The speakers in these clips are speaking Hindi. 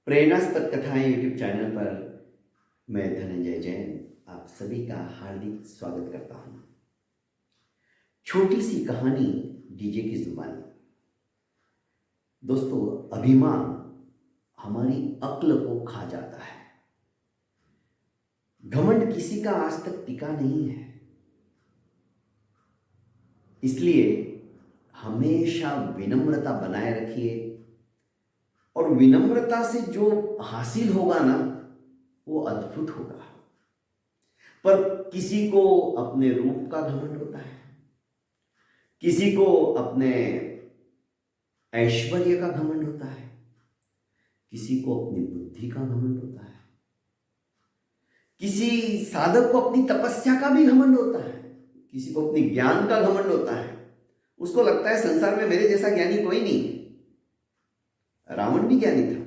प्रेरणास्पद कथाएं यूट्यूब चैनल पर मैं धनंजय जैन आप सभी का हार्दिक स्वागत करता हूं। छोटी सी कहानी डीजे की जुबानी। दोस्तों, अभिमान हमारी अक्ल को खा जाता है। घमंड किसी का आज तक टिका नहीं है, इसलिए हमेशा विनम्रता बनाए रखिए और विनम्रता से जो हासिल होगा ना वो अद्भुत होगा। पर किसी को अपने रूप का घमंड होता है, किसी को अपने ऐश्वर्य का घमंड होता है, किसी को अपनी बुद्धि का घमंड होता है, किसी साधक को अपनी तपस्या का भी घमंड होता है, किसी को अपनी ज्ञान का घमंड होता है। उसको लगता है संसार में मेरे जैसा ज्ञानी कोई नहीं है। रावण भी ज्ञानी था,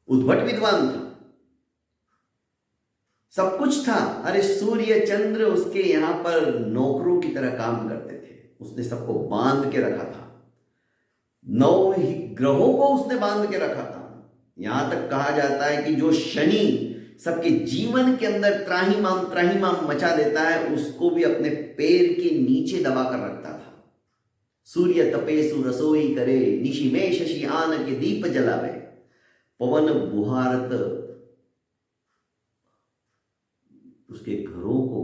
उद्भट विद्वान था, सब कुछ था। अरे सूर्य चंद्र उसके यहां पर नौकरों की तरह काम करते थे। उसने सबको बांध के रखा था, 9 ही ग्रहों को उसने बांध के रखा था। यहां तक कहा जाता है कि जो शनि सबके जीवन के अंदर त्राहिमाम मचा देता है, उसको भी अपने पैर के नीचे दबा कर रखता था। सूर्य तपेसु रसोई करे, निशि में शशि आन के दीप जलावे, पवन बुहारत उसके घरों को,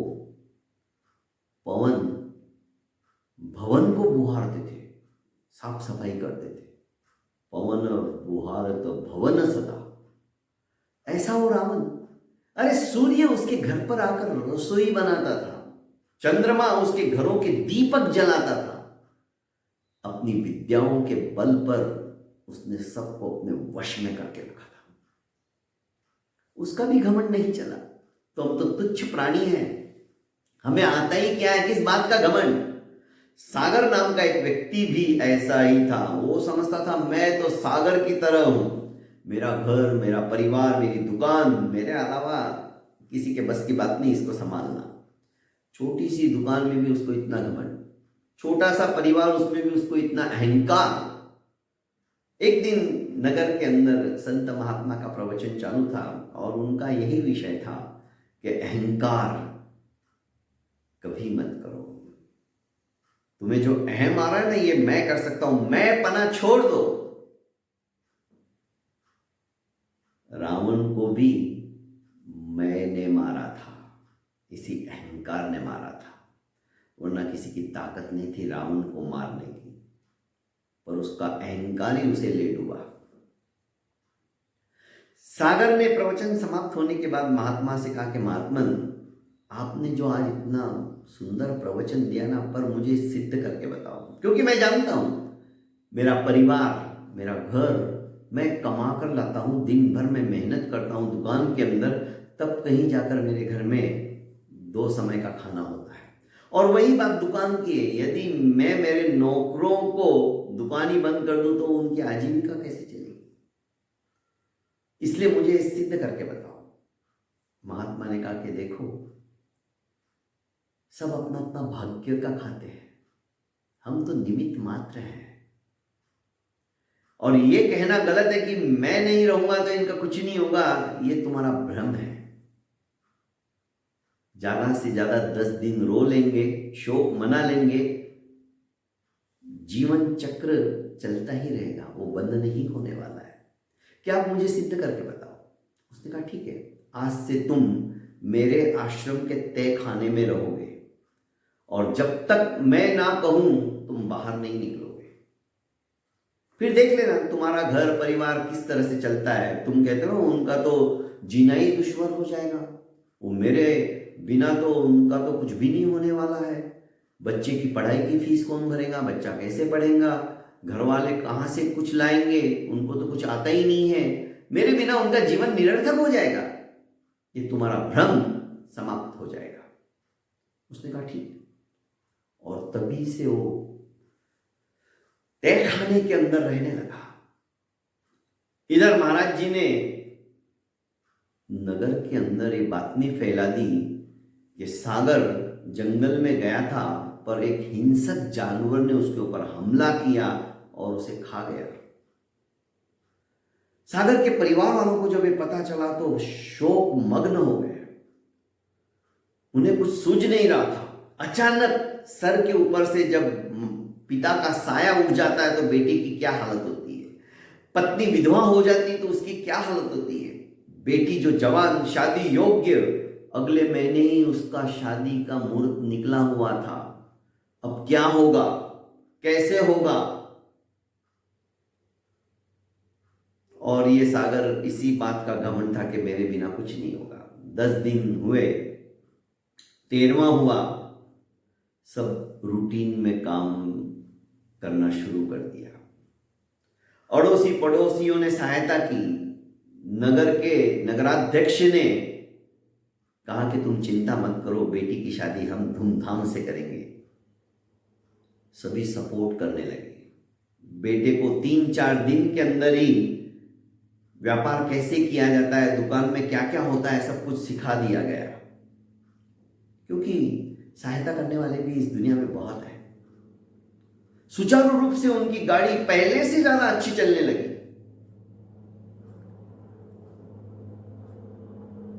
पवन भवन को बुहारते थे, साफ सफाई करते थे। पवन बुहारत भवन सदा, ऐसा वो रावण। अरे सूर्य उसके घर पर आकर रसोई बनाता था, चंद्रमा उसके घरों के दीपक जलाता था। अपनी विद्याओं के बल पर उसने सबको अपने वश में करके रखा था। उसका भी घमंड नहीं चला। तो हम तो तुच्छ प्राणी हैं, हमें आता ही क्या है, किस बात का घमंड। सागर नाम का एक व्यक्ति भी ऐसा ही था। वो समझता था मैं तो सागर की तरह हूं, मेरा घर, मेरा परिवार, मेरी दुकान, मेरे अलावा किसी के बस की बात नहीं इसको संभालना। छोटी सी दुकान में भी उसको इतना घमंड, छोटा सा परिवार उसमें भी उसको इतना अहंकार। एक दिन नगर के अंदर संत महात्मा का प्रवचन चालू था और उनका यही विषय था कि अहंकार कभी मत करो। तुम्हें जो अहम आ रहा है ना, ये मैं कर सकता हूं, मैं पना छोड़ दो। रावण को भी मैंने मारा था, इसी अहंकार ने मारा था, वरना किसी की ताकत नहीं थी रावण को मारने की। पर उसका अहंकार ही उसे ले डूबा। सागर ने प्रवचन समाप्त होने के बाद महात्मा से कहा कि महात्मन, आपने जो आज इतना सुंदर प्रवचन दिया ना, पर मुझे सिद्ध करके बताओ, क्योंकि मैं जानता हूं मेरा परिवार, मेरा घर मैं कमा कर लाता हूं, दिन भर मैं मेहनत करता हूं दुकान के अंदर, तब कहीं जाकर मेरे घर में 2 समय का खाना होता है। और वही बात दुकान की है, यदि मैं मेरे नौकरों को दुकानी बंद कर दूं तो उनकी आजीविका कैसे चलेगी? इसलिए मुझे सिद्ध करके बताओ। महात्मा ने कहा कि देखो, सब अपना अपना भाग्य का खाते हैं, हम तो निमित्त मात्र हैं। और ये कहना गलत है कि मैं नहीं रहूंगा तो इनका कुछ नहीं होगा, ये तुम्हारा भ्रम है। ज्यादा से ज्यादा 10 दिन रो लेंगे, शोक मना लेंगे, जीवन चक्र चलता ही रहेगा, वो बंद नहीं होने वाला है। क्या आप मुझे सिद्ध करके बताओ? उसने कहा ठीक है, आज से तुम मेरे आश्रम के तय खाने में रहोगे और जब तक मैं ना कहूं तुम बाहर नहीं निकलोगे। फिर देख लेना तुम्हारा घर परिवार किस तरह से चलता है। तुम कहते हो उनका तो जीना ही दुश्वार हो जाएगा, वो मेरे बिना तो उनका तो कुछ भी नहीं होने वाला है। बच्चे की पढ़ाई की फीस कौन भरेगा, बच्चा कैसे पढ़ेगा, घर वाले कहाँ से कुछ लाएंगे, उनको तो कुछ आता ही नहीं है, मेरे बिना उनका जीवन निरर्थक हो जाएगा। ये तुम्हारा भ्रम समाप्त हो जाएगा। उसने कहा ठीक। और तभी से वो तय खाने के अंदर रहने लगा। इधर महाराज जी ने नगर के अंदर ये बातमी फैला दी कि सागर जंगल में गया था, पर एक हिंसक जानवर ने उसके ऊपर हमला किया और उसे खा गया। सागर के परिवार वालों को जब ये पता चला तो शोक मग्न हो गए। उन्हें कुछ सूझ नहीं रहा था। अचानक सर के ऊपर से जब पिता का साया उठ जाता है तो बेटी की क्या हालत होती है, पत्नी विधवा हो जाती तो उसकी क्या हालत होती है। बेटी जो जवान शादी योग्य, अगले महीने ही उसका शादी का मुहूर्त निकला हुआ था। अब क्या होगा, कैसे होगा। और ये सागर इसी बात का घमंड था कि मेरे बिना कुछ नहीं होगा। 10 दिन हुए, 13वां हुआ, सब रूटीन में काम करना शुरू कर दिया। अड़ोसी पड़ोसियों ने सहायता की। नगर के नगराध्यक्ष ने कहा कि तुम चिंता मत करो, बेटी की शादी हम धूमधाम से करेंगे। सभी सपोर्ट करने लगे। बेटे को 3-4 दिन के अंदर ही व्यापार कैसे किया जाता है, दुकान में क्या क्या होता है, सब कुछ सिखा दिया गया। क्योंकि सहायता करने वाले भी इस दुनिया में बहुत हैं। सुचारू रूप से उनकी गाड़ी पहले से ज्यादा अच्छी चलने लगी।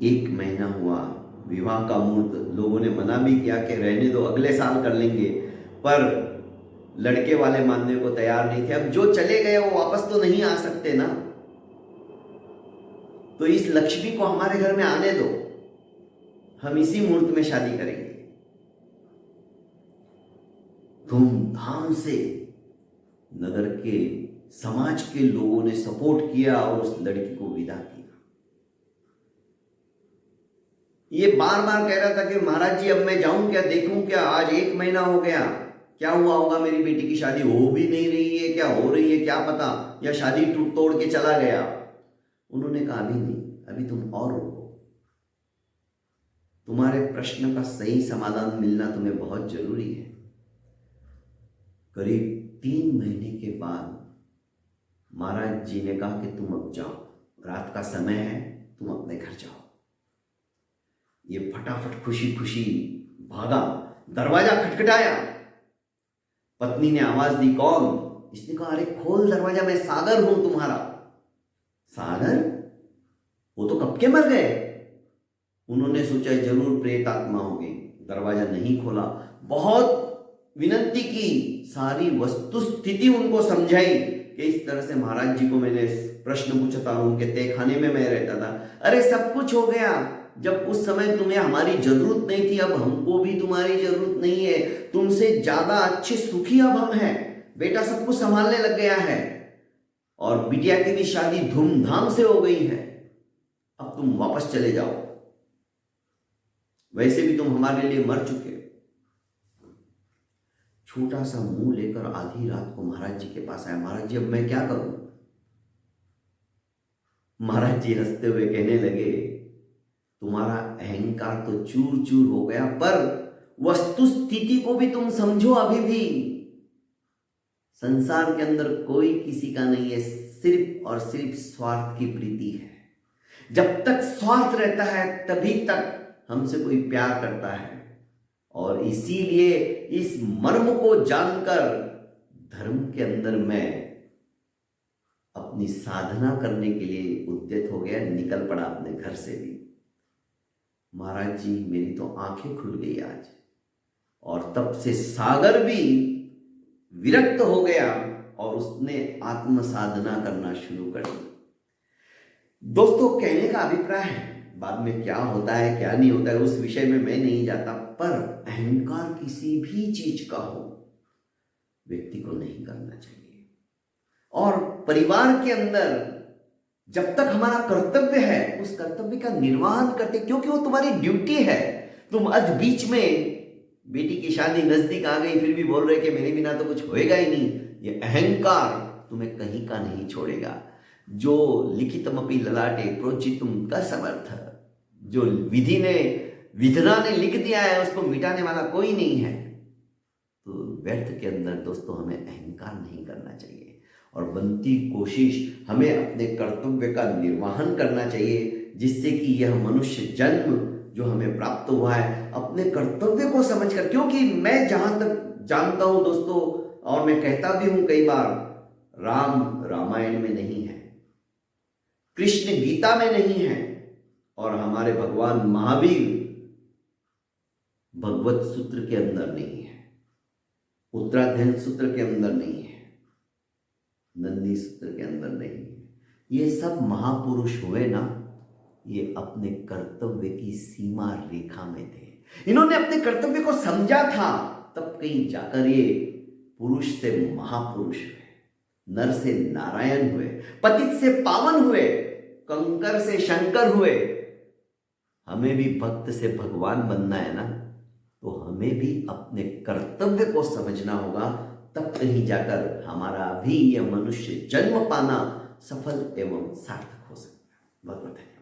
1 महीना हुआ, विवाह का मुहूर्त। लोगों ने मना भी किया कि रहने दो, अगले साल कर लेंगे, पर लड़के वाले मानने को तैयार नहीं थे। अब जो चले गए वो वापस तो नहीं आ सकते ना, तो इस लक्ष्मी को हमारे घर में आने दो, हम इसी मुहूर्त में शादी करेंगे। धूमधाम से नगर के समाज के लोगों ने सपोर्ट किया और उस लड़की को विदा किया। ये बार बार कह रहा था कि महाराज जी अब मैं जाऊं क्या, देखूं क्या, आज 1 महीना हो गया, क्या हुआ होगा, मेरी बेटी की शादी हो भी नहीं रही है, क्या हो रही है क्या पता, या शादी टूट तोड़ के चला गया। उन्होंने कहा अभी नहीं, अभी तुम और रुको, तुम्हारे प्रश्न का सही समाधान मिलना तुम्हें बहुत जरूरी है। करीब 3 महीने के बाद महाराज जी ने कहा कि तुम अब जाओ, रात का समय है, तुम अपने घर जाओ। ये फटाफट खुशी खुशी भागा, दरवाजा खटखटाया। पत्नी ने आवाज दी, कौन? इसने कहा अरे खोल दरवाजा, मैं सागर हूं तुम्हारा। सागर? वो तो कब के मर गए। उन्होंने सोचा जरूर प्रेत आत्मा होगी, दरवाजा नहीं खोला। बहुत विनती की, सारी वस्तु स्थिति उनको समझाई कि इस तरह से महाराज जी को मैंने प्रश्न पूछा था, उनके तहखाने में मैं रहता था। अरे सब कुछ हो गया, जब उस समय तुम्हें हमारी जरूरत नहीं थी, अब हमको भी तुम्हारी जरूरत नहीं है, तुमसे ज्यादा अच्छे सुखी अब हम हैं। बेटा सब कुछ संभालने लग गया है और बिटिया की भी शादी धूमधाम से हो गई है। अब तुम वापस चले जाओ, वैसे भी तुम हमारे लिए मर चुके। छोटा सा मुंह लेकर आधी रात को महाराज जी के पास आया, महाराज जी अब मैं क्या करूं। महाराज जी हंसते हुए कहने लगे, तुम्हारा अहंकार तो चूर चूर हो गया, पर वस्तु स्थिति को भी तुम समझो। अभी भी संसार के अंदर कोई किसी का नहीं है, सिर्फ और सिर्फ स्वार्थ की प्रीति है। जब तक स्वार्थ रहता है तभी तक हमसे कोई प्यार करता है। और इसीलिए इस मर्म को जानकर धर्म के अंदर मैं अपनी साधना करने के लिए उद्यत हो गया, निकल पड़ा अपने घर से भी। महाराज जी मेरी तो आंखें खुल गई आज, और तब से सागर भी विरक्त हो गया और उसने आत्म साधना करना शुरू कर दी। दोस्तों कहने का अभिप्राय है, बाद में क्या होता है क्या नहीं होता है उस विषय में मैं नहीं जाता, पर अहंकार किसी भी चीज का हो व्यक्ति को नहीं करना चाहिए। और परिवार के अंदर जब तक हमारा कर्तव्य है उस कर्तव्य का निर्वहन करते, क्योंकि वो तुम्हारी ड्यूटी है। तुम अध बीच में बेटी की शादी नजदीक आ गई फिर भी बोल रहे कि मेरे बिना तो कुछ होएगा ही नहीं, ये अहंकार तुम्हें कहीं का नहीं छोड़ेगा। जो लिखितमपि ललाटे प्रोचितुम का समर्थ, जो विधि ने विधना ने लिख दिया है उसको मिटाने वाला कोई नहीं है। तो व्यर्थ के अंदर दोस्तों हमें अहंकार नहीं करना चाहिए और बनती कोशिश हमें अपने कर्तव्य का निर्वहन करना चाहिए, जिससे कि यह मनुष्य जन्म जो हमें प्राप्त हुआ है अपने कर्तव्य को समझकर। क्योंकि मैं जहां तक जानता हूं दोस्तों, और मैं कहता भी हूं कई बार, राम रामायण में नहीं है, कृष्ण गीता में नहीं है और हमारे भगवान महावीर भगवत सूत्र के अंदर नहीं है, उत्तराध्ययन सूत्र के अंदर नहीं है, नंदी सूत्र के अंदर नहीं है। ये सब महापुरुष हुए ना, ये अपने कर्तव्य की सीमा रेखा में थे। इन्होंने अपने कर्तव्य को समझा था, तब कहीं जाकर ये पुरुष से महापुरुष हुए, नर से नारायण हुए, पतित से पावन हुए, कंकर से शंकर हुए। हमें भी भक्त से भगवान बनना है ना, तो हमें भी अपने कर्तव्य को समझना होगा, तब कहीं जाकर हमारा भी यह मनुष्य जन्म पाना सफल एवं सार्थक हो सकता है। बहुत बहुत धन्यवाद।